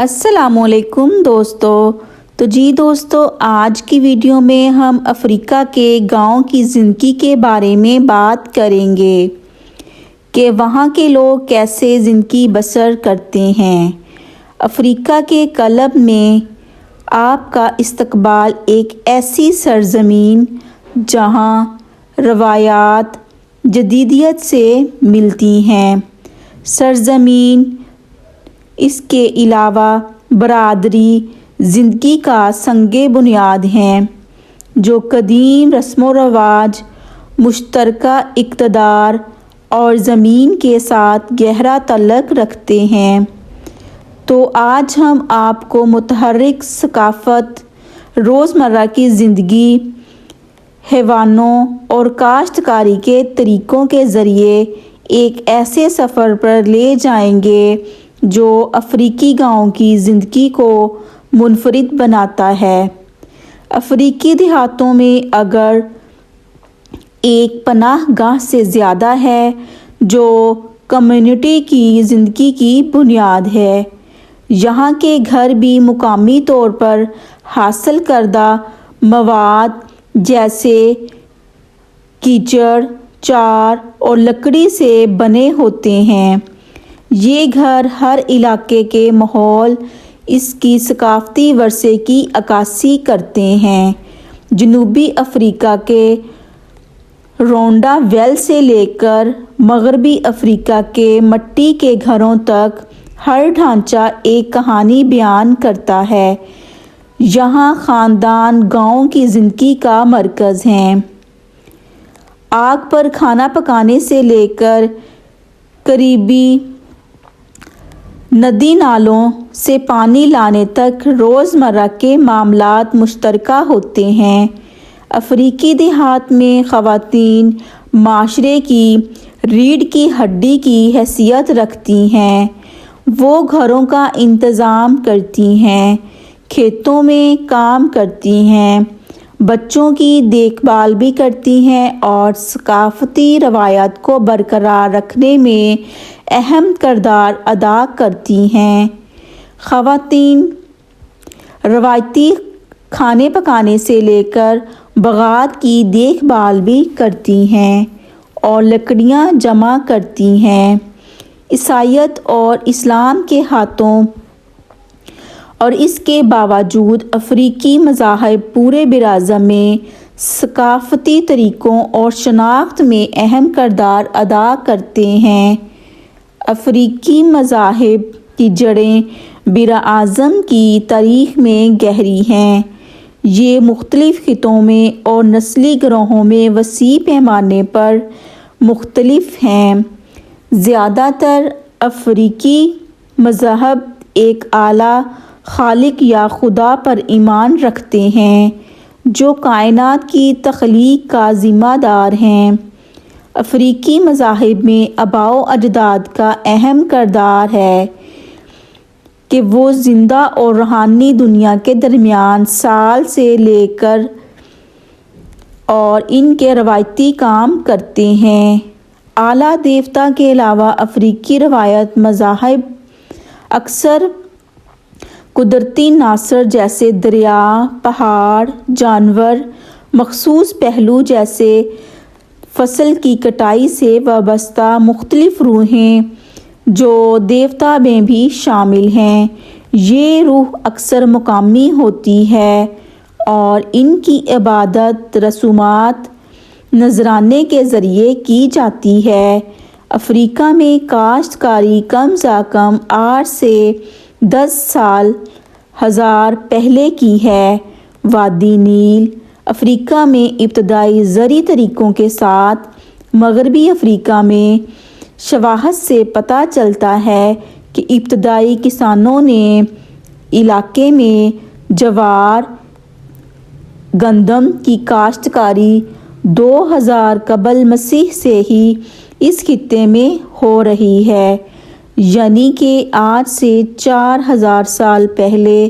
السلام علیکم دوستو۔ دوستو آج کی ویڈیو میں ہم افریقہ کے گاؤں کی زندگی کے بارے میں بات کریں گے کہ وہاں کے لوگ کیسے زندگی بسر کرتے ہیں۔ افریقہ کے قلب میں آپ کا استقبال ایک ایسی سرزمین جہاں روایات جدیدیت سے ملتی ہیں۔ سرزمین اس کے علاوہ برادری زندگی کا سنگ بنیاد ہے جو قدیم رسم و رواج، مشترکہ اقدار اور زمین کے ساتھ گہرا تعلق رکھتے ہیں۔ تو آج ہم آپ کو متحرک ثقافت، روزمرہ کی زندگی، حیوانوں اور کاشتکاری کے طریقوں کے ذریعے ایک ایسے سفر پر لے جائیں گے جو افریقی گاؤں کی زندگی کو منفرد بناتا ہے۔ افریقی دیہاتوں میں اگر ایک پناہ گاہ سے زیادہ ہے جو کمیونٹی کی زندگی کی بنیاد ہے۔ یہاں کے گھر بھی مقامی طور پر حاصل کردہ مواد جیسے کیچڑ، چار اور لکڑی سے بنے ہوتے ہیں۔ یہ گھر ہر علاقے کے ماحول، اس کی ثقافتی ورثے کی عکاسی کرتے ہیں۔ جنوبی افریقہ کے رونڈا ویل سے لے کر مغربی افریقہ کے مٹی کے گھروں تک ہر ڈھانچہ ایک کہانی بیان کرتا ہے۔ یہاں خاندان گاؤں کی زندگی کا مرکز ہیں۔ آگ پر کھانا پکانے سے لے کر قریبی ندی نالوں سے پانی لانے تک روزمرہ کے معاملات مشترکہ ہوتے ہیں۔ افریقی دیہات میں خواتین معاشرے کی ریڑھ کی ہڈی کی حیثیت رکھتی ہیں۔ وہ گھروں کا انتظام کرتی ہیں، کھیتوں میں کام کرتی ہیں، بچوں کی دیکھ بھال بھی کرتی ہیں اور ثقافتی روایات کو برقرار رکھنے میں اہم کردار ادا کرتی ہیں۔ خواتین روایتی کھانے پکانے سے لے کر باغات کی دیکھ بھال بھی کرتی ہیں اور لکڑیاں جمع کرتی ہیں۔ عیسائیت اور اسلام کے ہاتھوں اور اس کے باوجود افریقی مذاہب پورے براعظم میں ثقافتی طریقوں اور شناخت میں اہم کردار ادا کرتے ہیں۔ افریقی مذاہب کی جڑیں براعظم کی تاریخ میں گہری ہیں۔ یہ مختلف خطوں میں اور نسلی گروہوں میں وسیع پیمانے پر مختلف ہیں۔ زیادہ تر افریقی مذاہب ایک اعلیٰ خالق یا خدا پر ایمان رکھتے ہیں جو کائنات کی تخلیق کا ذمہ دار ہے۔ افریقی مذاہب میں آباء و اجداد کا اہم کردار ہے کہ وہ زندہ اور روحانی دنیا کے درمیان سال سے لے کر اور ان کے روایتی کام کرتے ہیں۔ اعلیٰ دیوتا کے علاوہ افریقی روایت مذاہب اکثر قدرتی عناصر جیسے دریا، پہاڑ، جانور، مخصوص پہلو جیسے فصل کی کٹائی سے وابستہ مختلف روحیں جو دیوتا میں بھی شامل ہیں۔ یہ روح اکثر مقامی ہوتی ہے اور ان کی عبادت رسومات نذرانے کے ذریعے کی جاتی ہے۔ افریقہ میں کاشتکاری کم از کم 8 سے 10 ہزار پہلے کی ہے۔ وادی نیل افریقہ میں ابتدائی زرعی طریقوں کے ساتھ مغربی افریقہ میں شواہد سے پتہ چلتا ہے کہ ابتدائی کسانوں نے علاقے میں جوار، گندم کی کاشتکاری 2000 قبل مسیح سے ہی اس خطے میں ہو رہی ہے، یعنی کہ آج سے 4000 سال پہلے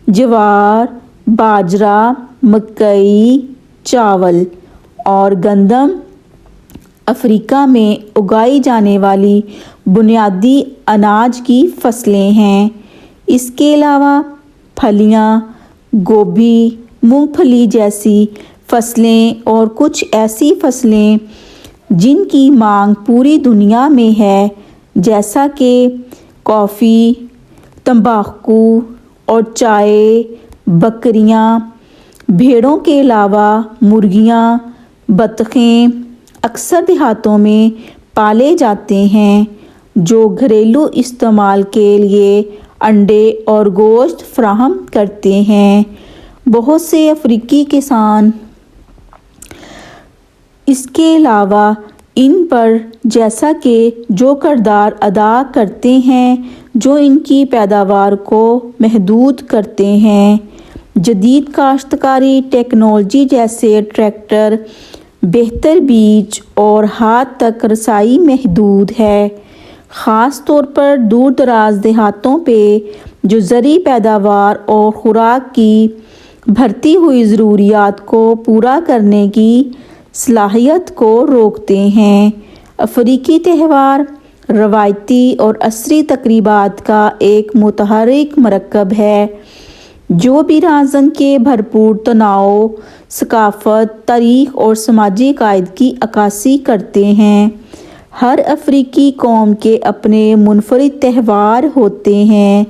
جوار، باجرہ، مکئی، چاول اور گندم افریقہ میں اگائی جانے والی بنیادی اناج کی فصلیں ہیں۔ اس کے علاوہ پھلیاں، گوبھی، مونگ پھلی جیسی فصلیں اور کچھ ایسی فصلیں جن کی مانگ پوری دنیا میں ہے، جیسا کہ کافی، تمباکو اور چائے، بکریاں، بھیڑوں کے علاوہ مرغیاں، بطخیں اکثر دیہاتوں میں پالے جاتے ہیں جو گھریلو استعمال کے لیے انڈے اور گوشت فراہم کرتے ہیں۔ بہت سے افریقی کسان اس کے علاوہ ان پر جیسا کہ جو کردار ادا کرتے ہیں جو ان کی پیداوار کو محدود کرتے ہیں۔ جدید کاشتکاری ٹیکنالوجی جیسے ٹریکٹر، بہتر بیج اور ہاتھ تک رسائی محدود ہے، خاص طور پر دور دراز دیہاتوں پہ جو زرعی پیداوار اور خوراک کی بڑھتی ہوئی ضروریات کو پورا کرنے کی صلاحیت کو روکتے ہیں۔ افریقی تہوار روایتی اور عصری تقریبات کا ایک متحرک مرکب ہے جو براعظم کے بھرپور تنوع، ثقافت، تاریخ اور سماجی عقائد کی عکاسی کرتے ہیں۔ ہر افریقی قوم کے اپنے منفرد تہوار ہوتے ہیں،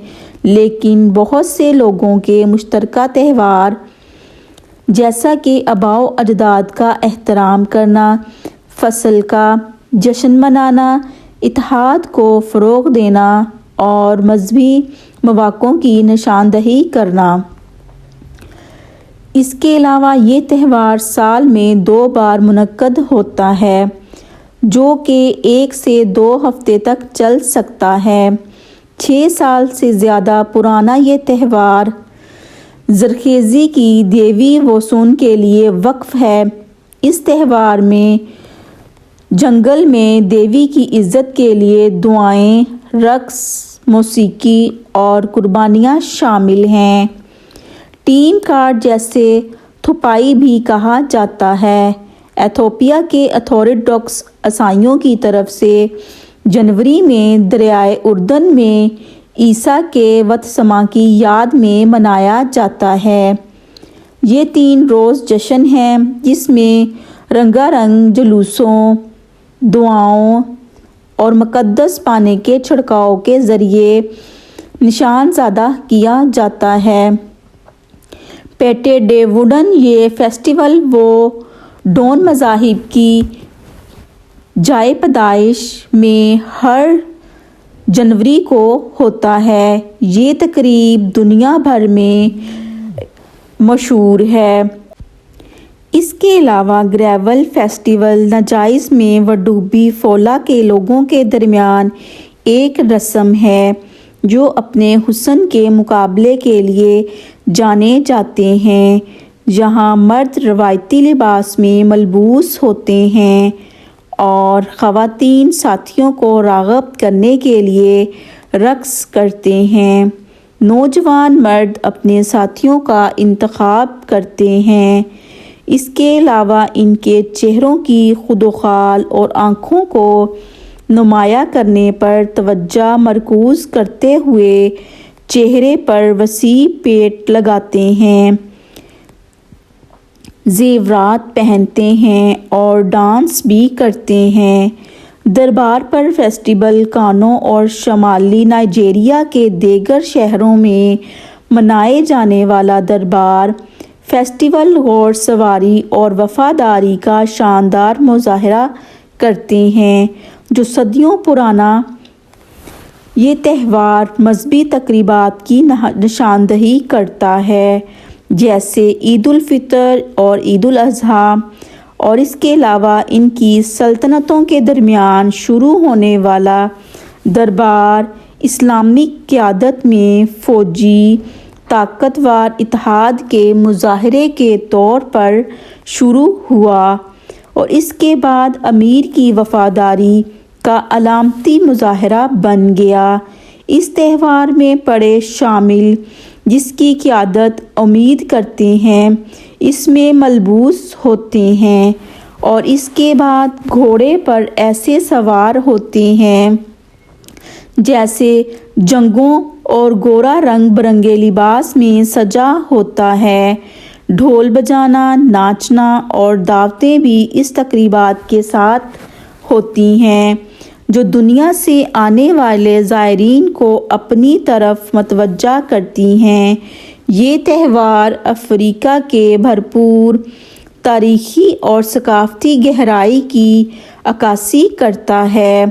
لیکن بہت سے لوگوں کے مشترکہ تہوار جیسا کہ آباء و اجداد کا احترام کرنا، فصل کا جشن منانا، اتحاد کو فروغ دینا اور مذہبی مواقعوں کی نشاندہی کرنا۔ اس کے علاوہ یہ تہوار سال میں 2 بار منعقد ہوتا ہے جو کہ 1 سے 2 ہفتے تک چل سکتا ہے۔ 6 سال سے زیادہ پرانا یہ تہوار زرخیزی کی دیوی ووسون کے لیے وقف ہے۔ اس تہوار میں جنگل میں دیوی کی عزت کے لیے دعائیں، رقص، موسیقی اور قربانیاں شامل ہیں۔ ٹیم کارڈ جسے تھوپائی بھی کہا جاتا ہے، ایتھوپیا کے آرتھوڈوکس عیسائیوں کی طرف سے جنوری میں دریائے اردن میں عیسیٰ کے بپتسمہ کی یاد میں منایا جاتا ہے۔ یہ 3 روز جشن ہے جس میں رنگا رنگ جلوسوں، دعاؤں اور مقدس پانی کے چھڑکاؤ کے ذریعے نشان زدہ کیا جاتا ہے۔ پیٹے ڈے ووڈن یہ فیسٹیول ووڈون مذاہب کی جائے پیدائش میں ہر جنوری کو ہوتا ہے۔ یہ تقریب دنیا بھر میں مشہور ہے۔ اس کے علاوہ گریول فیسٹیول نجائز میں وڈوبی فولا کے لوگوں کے درمیان ایک رسم ہے جو اپنے حسن کے مقابلے کے لیے جانے جاتے ہیں۔ یہاں مرد روایتی لباس میں ملبوس ہوتے ہیں اور خواتین ساتھیوں کو راغب کرنے کے لیے رقص کرتے ہیں۔ نوجوان مرد اپنے ساتھیوں کا انتخاب کرتے ہیں۔ اس کے علاوہ ان کے چہروں کی خدوخال اور آنکھوں کو نمایاں کرنے پر توجہ مرکوز کرتے ہوئے چہرے پر وسیع پیٹ لگاتے ہیں، زیورات پہنتے ہیں اور ڈانس بھی کرتے ہیں۔ دربار پر فیسٹیول کانو اور شمالی نائجیریا کے دیگر شہروں میں منائے جانے والا دربار فیسٹیول گھوڑ سواری اور وفاداری کا شاندار مظاہرہ کرتے ہیں جو صدیوں پرانا یہ تہوار مذہبی تقریبات کی نشاندہی کرتا ہے جیسے عید الفطر اور عید الاضحیٰ، اور اس کے علاوہ ان کی سلطنتوں کے درمیان شروع ہونے والا دربار اسلامک قیادت میں فوجی طاقتور اتحاد کے مظاہرے کے طور پر شروع ہوا اور اس کے بعد امیر کی وفاداری کا علامتی مظاہرہ بن گیا۔ اس تہوار میں پڑے شامل جس کی قیادت امید کرتے ہیں اس میں ملبوس ہوتے ہیں اور اس کے بعد گھوڑے پر ایسے سوار ہوتے ہیں جیسے جنگوں اور گورا رنگ برنگے لباس میں سجا ہوتا ہے۔ ڈھول بجانا، ناچنا اور دعوتیں بھی اس تقریبات کے ساتھ ہوتی ہیں، جو دنیا سے آنے والے زائرین کو اپنی طرف متوجہ کرتی ہیں۔ یہ تہوار افریقہ کے بھرپور تاریخی اور ثقافتی گہرائی کی عکاسی کرتا ہے۔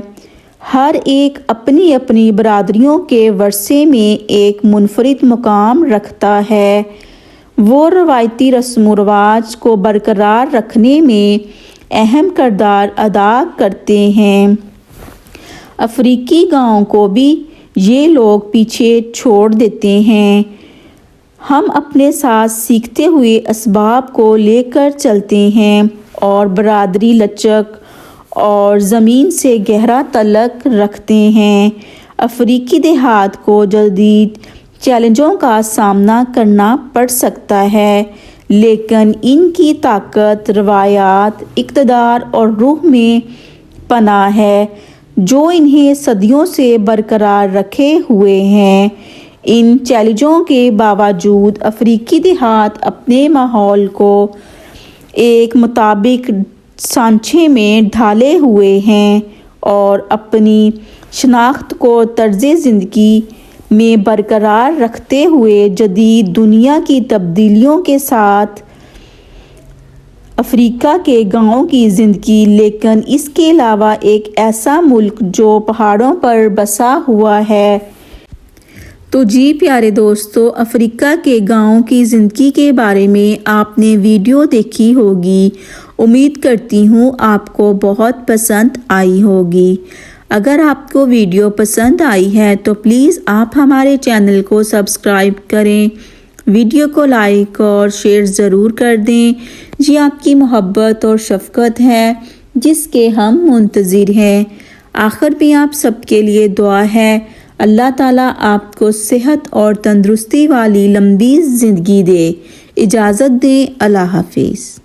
ہر ایک اپنی اپنی برادریوں کے ورثے میں ایک منفرد مقام رکھتا ہے۔ وہ روایتی رسم و رواج کو برقرار رکھنے میں اہم کردار ادا کرتے ہیں۔ افریقی گاؤں کو بھی یہ لوگ پیچھے چھوڑ دیتے ہیں۔ ہم اپنے ساتھ سیکھتے ہوئے اسباب کو لے کر چلتے ہیں اور برادری لچک اور زمین سے گہرا تعلق رکھتے ہیں۔ افریقی دیہات کو جدید چیلنجوں کا سامنا کرنا پڑ سکتا ہے، لیکن ان کی طاقت، روایات، اقتدار اور روح میں پناہ ہے جو انہیں صدیوں سے برقرار رکھے ہوئے ہیں۔ ان چیلنجوں کے باوجود افریقی دیہات اپنے ماحول کو ایک مطابق سانچے میں ڈھالے ہوئے ہیں اور اپنی شناخت کو طرز زندگی میں برقرار رکھتے ہوئے جدید دنیا کی تبدیلیوں کے ساتھ افریقہ کے گاؤں کی زندگی، لیکن اس کے علاوہ ایک ایسا ملک جو پہاڑوں پر بسا ہوا ہے۔ تو جی پیارے دوستو، افریقہ کے گاؤں کی زندگی کے بارے میں آپ نے ویڈیو دیکھی ہوگی۔ امید کرتی ہوں آپ کو بہت پسند آئی ہوگی۔ اگر آپ کو ویڈیو پسند آئی ہے تو پلیز آپ ہمارے چینل کو سبسکرائب کریں، ویڈیو کو لائک اور شیئر ضرور کر دیں۔ یہ آپ کی محبت اور شفقت ہے جس کے ہم منتظر ہیں۔ آخر میں آپ سب کے لیے دعا ہے، اللہ تعالیٰ آپ کو صحت اور تندرستی والی لمبی زندگی دے۔ اجازت دیں، اللہ حافظ۔